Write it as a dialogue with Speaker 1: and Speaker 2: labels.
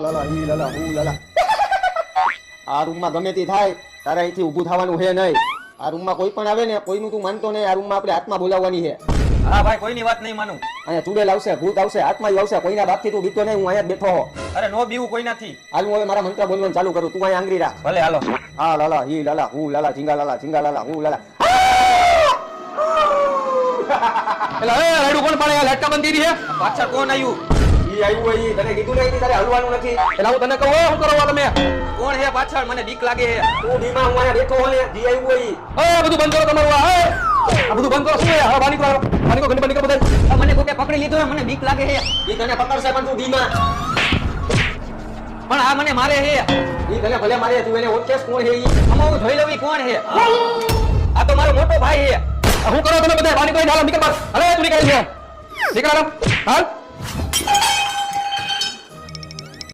Speaker 1: લાલા ઈ લાલા હું લાલા આ રૂમમાં ગમે તે થાય તારે અહીંથી ઊભું થવાનું છે નહીં. આ રૂમમાં કોઈ પણ આવે ને કોઈનું તું માનતો નહીં. આ રૂમમાં આપણે આત્મા બોલાવવાની છે.
Speaker 2: હા ભાઈ કોઈની વાત નહીં માનું.
Speaker 1: અહીંયા ચુડેલ આવશે, ભૂત આવશે, આત્મા આવશે. કોઈના બાપથી તું બીતો નહીં. હું અહીંયા જ બેઠો હો.
Speaker 2: અરે નો બીવું કોઈ નથી.
Speaker 1: હાલ હું હવે મારા મંત્ર બોલવાનું ચાલુ કરું. તું અહીંયા આંગળી રાખ.
Speaker 2: ભલે હાલો.
Speaker 1: હા લાલા ઈ લાલા હું લાલા ઝીંગા લાલા હું લાલા.
Speaker 3: એટલે એ રાડુ કોણ પાડે? લટકા બંધ કરી છે.
Speaker 2: પાછળ કોણ આવ્યું?
Speaker 1: ઈ આવ્યું હોય ઈ. તને કીધું નહીં તારે હલવાનું નથી.
Speaker 3: એટલે હું તને કહું શું કરો તમે?
Speaker 2: કોણ હે પાછળ? મને બીક લાગે છે.
Speaker 1: તું બીમાં હું અહીંયા બેઠો હો ને. જી આવ્યું હોય ઈ.
Speaker 3: એ બધું બંધ કરો તમારું. આ બધું બંધ કરો. શું છે? હા બાની કો ઘણી બંધ કરો બધા.
Speaker 2: મને કોકે પકડી લીધો મને બીક લાગે છે.
Speaker 1: ઈ તને પકડશે પણ તું બીમાં.
Speaker 2: પણ આ મને મારે છે.
Speaker 1: ઈ તને ભલે મારે. તું એને ઓળખેસ કોણ છે ઈ?
Speaker 2: આમાં હું જોઈ લઉં ઈ કોણ છે. આ તો મારો મોટો ભાઈ છે.
Speaker 3: શું કરો તમે બધા? બાની કોઈ ઢાલો નીકળ બસ. અરે તું નીકળ છે. નીકળ હાલ.